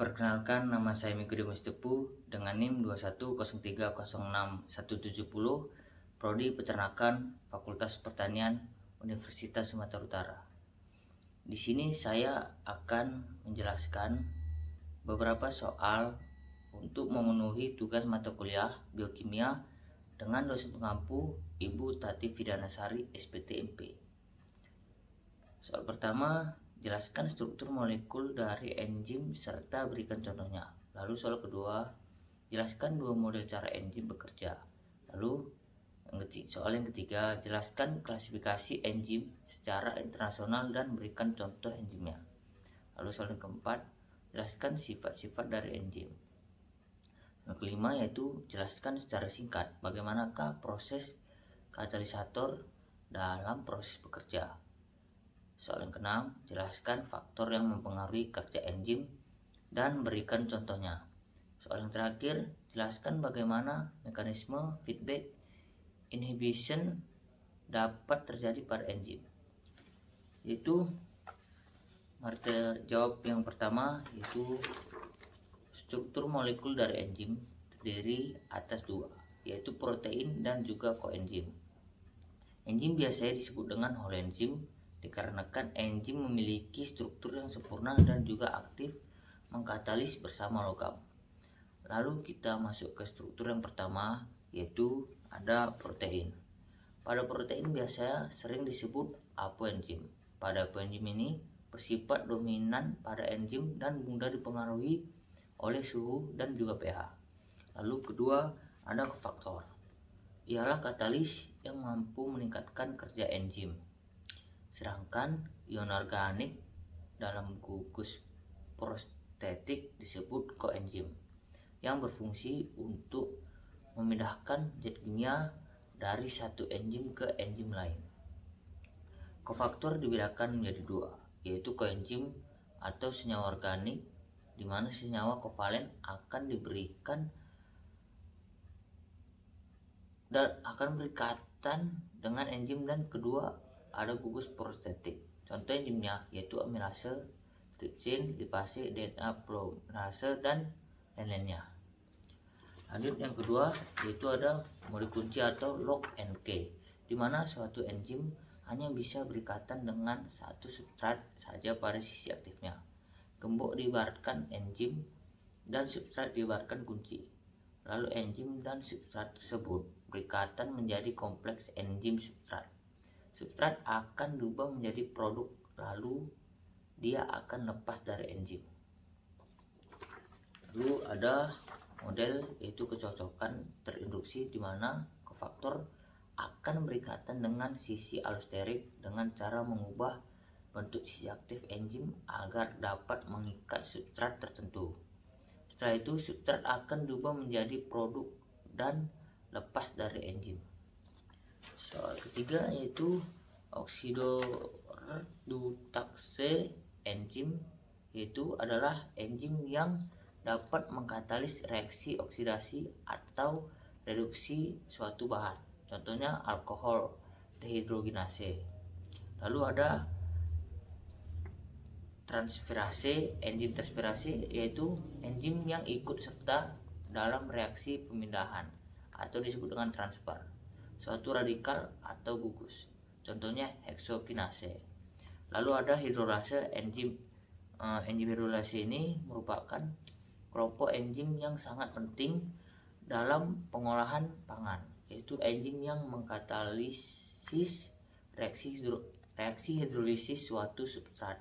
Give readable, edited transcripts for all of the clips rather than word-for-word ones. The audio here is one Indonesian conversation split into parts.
Perkenalkan, nama saya Miko Dimas Tepu dengan NIM 210306170, Prodi Peternakan, Fakultas Pertanian, Universitas Sumatera Utara. Di sini saya akan menjelaskan beberapa soal untuk memenuhi tugas mata kuliah biokimia dengan dosen pengampu Ibu Tati Fidanasari, SPT MP. Soal pertama, jelaskan struktur molekul dari enzim serta berikan contohnya. Lalu soal kedua, jelaskan dua model cara enzim bekerja. Lalu soal yang ketiga, jelaskan klasifikasi enzim secara internasional dan berikan contoh enzimnya. Lalu soal yang keempat, jelaskan sifat-sifat dari enzim. Yang kelima yaitu jelaskan secara singkat bagaimanakah proses katalisator dalam proses bekerja. Soal yang keenam, jelaskan faktor yang mempengaruhi kerja enzim dan berikan contohnya. Soal yang terakhir, jelaskan bagaimana mekanisme feedback inhibition dapat terjadi pada enzim. Yaitu, mari kita jawab yang pertama, yaitu struktur molekul dari enzim terdiri atas dua, yaitu protein dan juga koenzim. Enzim biasanya disebut dengan whole enzim dikarenakan enzim memiliki struktur yang sempurna dan juga aktif mengkatalis bersama logam. Lalu kita masuk ke struktur yang pertama, yaitu ada protein. Pada protein biasanya sering disebut apoenzim. Pada apoenzim ini bersifat dominan pada enzim dan mudah dipengaruhi oleh suhu dan juga pH. Lalu kedua ada kofaktor. Ialah katalis yang mampu meningkatkan kerja enzim. Sedangkan ion organik dalam gugus prostetik disebut koenzim yang berfungsi untuk memindahkan zat kimia dari satu enzim ke enzim lain. Kofaktor dibedakan menjadi dua, yaitu koenzim atau senyawa organik di mana senyawa kovalen akan diberikan dan akan berikatan dengan enzim, dan kedua ada gugus prostetik. Contoh enzimnya yaitu amilase, tripsin, lipase, DNA polymerase dan lain-lainnya. Lanjut yang kedua yaitu ada mode kunci atau lock and key, di mana suatu enzim hanya bisa berikatan dengan satu substrat saja pada sisi aktifnya. Gembok diibaratkan enzim dan substrat diibaratkan kunci. Lalu enzim dan substrat tersebut berikatan menjadi kompleks enzim substrat. Substrat akan diubah menjadi produk, lalu dia akan lepas dari enzim. Lalu ada model yaitu kecocokan terinduksi, di mana kofaktor akan berikatan dengan sisi allosterik dengan cara mengubah bentuk sisi aktif enzim agar dapat mengikat substrat tertentu. Setelah itu substrat akan diubah menjadi produk dan lepas dari enzim. Soal ketiga yaitu oksidorreduktase enzim, yaitu adalah enzim yang dapat mengkatalis reaksi oksidasi atau reduksi suatu bahan. Contohnya alkohol dehidrogenase. Lalu ada transferase, enzim transferase yaitu enzim yang ikut serta dalam reaksi pemindahan atau disebut dengan transfer suatu radikal atau gugus. Contohnya heksokinase. Lalu ada hidrolase enzim. Enzim hidrolase ini merupakan kelompok enzim yang sangat penting dalam pengolahan pangan, yaitu enzim yang mengkatalisis reaksi hidrolisis suatu substrat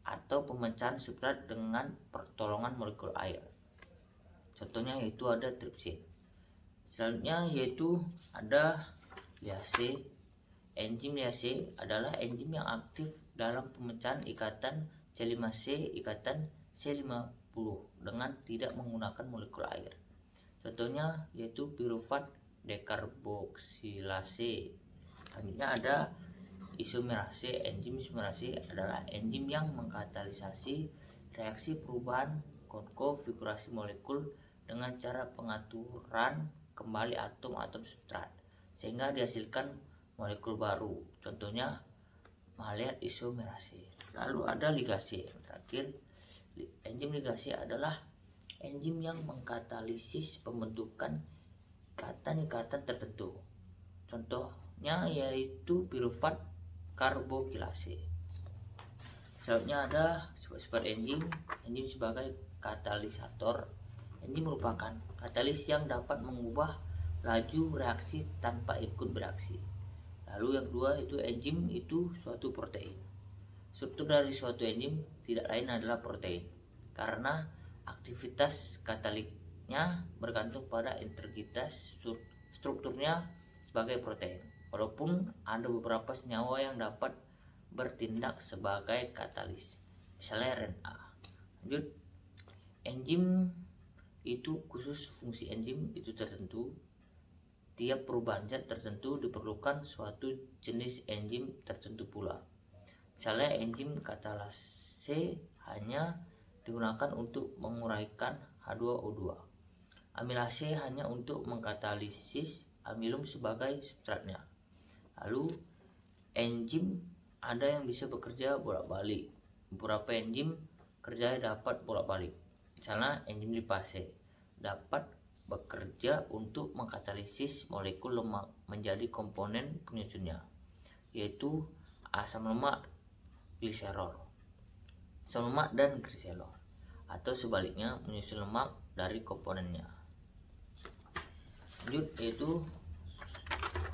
atau pemecahan substrat dengan pertolongan molekul air. Contohnya yaitu ada tripsin. Selanjutnya yaitu ada liase. Enzim liase adalah enzim yang aktif dalam pemecahan ikatan C5C ikatan C50 dengan tidak menggunakan molekul air. Contohnya yaitu pirufat dekarboksilase. Selanjutnya ada isomerase. Enzim isomerase adalah enzim yang mengkatalisasi reaksi perubahan konfigurasi molekul dengan cara pengaturan kembali atom-atom substrat sehingga dihasilkan molekul baru. Contohnya maleat isomerase. Lalu ada ligase. Terakhir Enzim ligase adalah enzim yang mengkatalisis pembentukan ikatan-ikatan tertentu. Contohnya yaitu pirufat karbokilase. Selanjutnya ada sifat-sifat enzim. Enzim sebagai katalisator. Enzim merupakan katalis yang dapat mengubah laju reaksi tanpa ikut bereaksi. Lalu yang kedua itu enzim itu suatu protein. Struktur dari suatu enzim tidak lain adalah protein, karena aktivitas kataliknya bergantung pada integritas strukturnya sebagai protein. Walaupun ada beberapa senyawa yang dapat bertindak sebagai katalis, misalnya RNA. Lanjut, enzim itu khusus fungsi enzim itu tertentu. Tiap perubahan zat tertentu diperlukan suatu jenis enzim tertentu pula. Misalnya enzim katalase hanya digunakan untuk menguraikan H2O2. Amilase hanya untuk mengkatalisis amilum sebagai substratnya. Lalu enzim ada yang bisa bekerja bolak-balik. Beberapa enzim kerjanya dapat bolak-balik. Misalnya enzim lipase dapat bekerja untuk mengkatalisis molekul lemak menjadi komponen penyusunnya, yaitu asam lemak gliserol, asam lemak dan gliserol, atau sebaliknya menyusun lemak dari komponennya. Lanjut, yaitu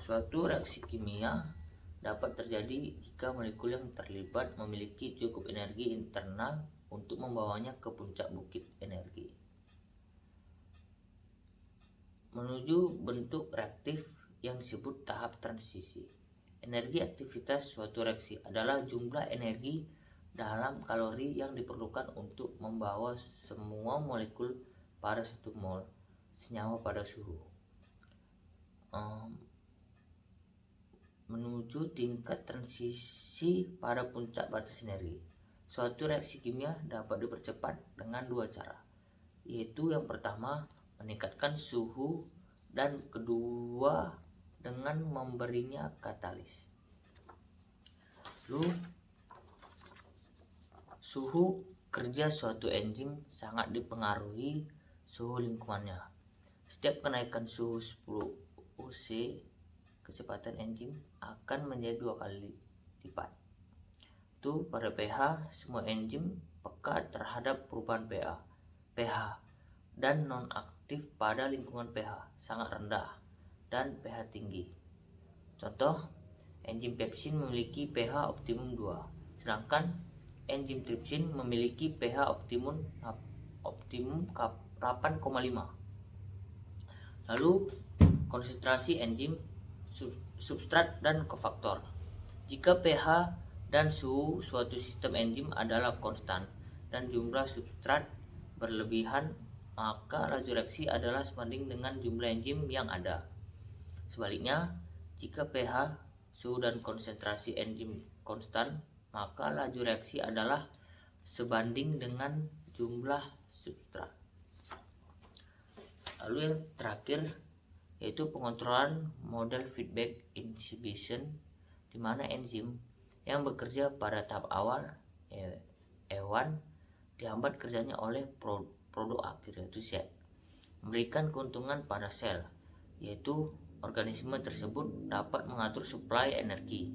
suatu reaksi kimia dapat terjadi jika molekul yang terlibat memiliki cukup energi internal untuk membawanya ke puncak bukit energi. Menuju bentuk reaktif yang disebut tahap transisi. Energi aktivitas suatu reaksi adalah jumlah energi dalam kalori yang diperlukan untuk membawa semua molekul pada 1 mol senyawa pada suhu menuju tingkat transisi pada puncak batas energi. Suatu reaksi kimia dapat dipercepat dengan 2 cara, yaitu yang pertama meningkatkan suhu dan kedua dengan memberinya katalis. Lalu suhu kerja suatu enzim sangat dipengaruhi suhu lingkungannya. Setiap kenaikan suhu 10 oC, kecepatan enzim akan menjadi 2 kali lipat. Itu pada pH, semua enzim peka terhadap perubahan pH dan non-aktif pada lingkungan pH sangat rendah dan pH tinggi. Contoh, enzim pepsin memiliki pH optimum 2, sedangkan enzim tripsin memiliki pH optimum 8,5. Lalu konsentrasi enzim, substrat dan kofaktor. Jika pH dan suhu suatu sistem enzim adalah konstan dan jumlah substrat berlebihan, maka laju reaksi adalah sebanding dengan jumlah enzim yang ada. Sebaliknya, jika pH, suhu dan konsentrasi enzim konstan, maka laju reaksi adalah sebanding dengan jumlah substrat. Lalu yang terakhir yaitu pengontrolan model feedback inhibition, di mana enzim yang bekerja pada tahap awal E1 dihambat kerjanya oleh produk akhir yaitu Z, memberikan keuntungan pada sel, yaitu organisme tersebut dapat mengatur suplai energi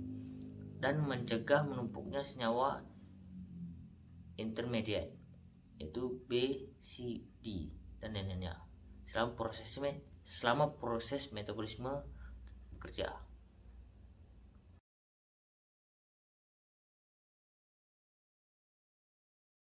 dan mencegah menumpuknya senyawa intermediate yaitu B, C, D dan lainnya selama proses metabolisme bekerja.